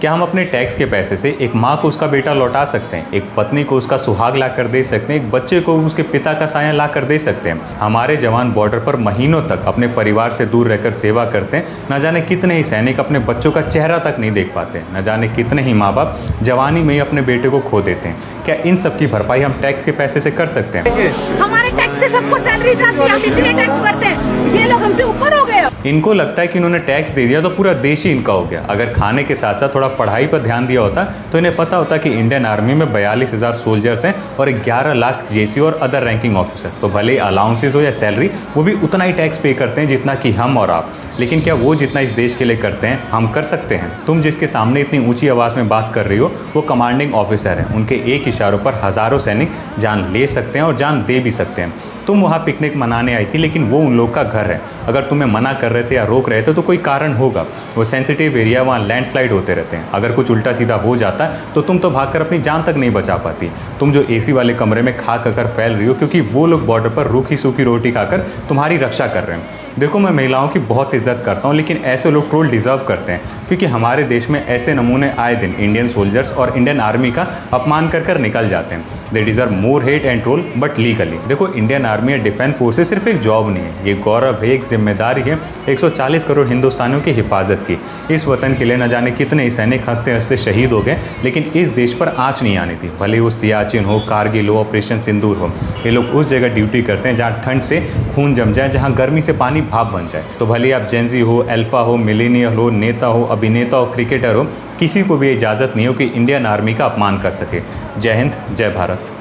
क्या हम अपने टैक्स के पैसे से एक माँ को उसका बेटा लौटा सकते हैं, एक पत्नी को उसका सुहाग ला कर दे सकते हैं, एक बच्चे को उसके पिता का साया ला कर दे सकते हैं। हमारे जवान बॉर्डर पर महीनों तक अपने परिवार से दूर रहकर सेवा करते हैं। न जाने कितने ही सैनिक अपने बच्चों का चेहरा तक नहीं देख पाते, न जाने कितने ही माँ बाप जवानी में ही अपने बेटे को खो देते हैं। क्या इन सब की भरपाई हम टैक्स के पैसे से कर सकते हैं? हमारे टैक्स से सबको सैलरी जाती है, हम इसलिए टैक्स भरते हैं। ये लोग हमसे ऊपर हो गए। इनको लगता है कि इन्होंने टैक्स दे दिया तो पूरा देश ही इनका हो गया। अगर खाने के साथ साथ थोड़ा पढ़ाई पर ध्यान दिया होता तो इन्हें पता होता कि इंडियन आर्मी में 42,000 सोल्जर्स हैं और 11 लाख जेसी और अदर रैंकिंग ऑफिसर। तो भले अलाउंसेस हो या सैलरी, वो भी उतना ही टैक्स पे करते हैं जितना कि हम और आप। लेकिन क्या वो जितना इस देश के लिए करते हैं हम कर सकते हैं? तुम जिसके सामने इतनी ऊंची आवाज़ में बात कर रही हो वो कमांडिंग ऑफिसर हैं। उनके एक इशारों पर हज़ारों सैनिक जान ले सकते हैं और जान दे भी सकते हैं। तुम वहाँ पिकनिक मनाने आई थी, लेकिन वो उन लोग का घर है। अगर तुम्हें मना कर रहे थे या रोक रहे थे तो कोई कारण होगा। वो सेंसिटिव एरिया, वहाँ लैंडस्लाइड होते रहते हैं। अगर कुछ उल्टा सीधा हो जाता है तो तुम तो भागकर अपनी जान तक नहीं बचा पाती। तुम जो एसी वाले कमरे में खा कर फैल रही हो क्योंकि वो लोग बॉर्डर पर रूखी सूखी रोटी खाकर तुम्हारी रक्षा कर रहे हैं। देखो, मैं महिलाओं की बहुत इज्जत करता हूँ, लेकिन ऐसे लोग ट्रोल डिजर्व करते हैं क्योंकि हमारे देश में ऐसे नमूने आए दिन इंडियन सोल्जर्स और इंडियन आर्मी का अपमान कर निकल जाते हैं। They deserve more hate and troll but legally. देखो, इंडियन आर्मी या डिफेंस फोर्सेस सिर्फ एक जॉब नहीं है, ये गौरव है, एक जिम्मेदारी है 140 करोड़ हिंदुस्तानियों की हिफाजत की। इस वतन के लिए न जाने कितने ही सैनिक हंसते हंसते शहीद हो गए, लेकिन इस देश पर आँच नहीं आनी थी। भले वो सियाचिन हो, कारगिल हो, ऑपरेशन सिंदूर हो। ये लोग उस जगह ड्यूटी करते हैं जहाँ ठंड से खून जम जाए, जहाँ गर्मी से पानी भाप बन जाए। तो भले आप जेंजी हो, अल्फा हो, मिलेनियल हो, नेता हो, अभिनेता हो, क्रिकेटर हो, किसी को भी इजाज़त नहीं हो कि इंडियन आर्मी का अपमान कर सके। जय हिंद, जय भारत।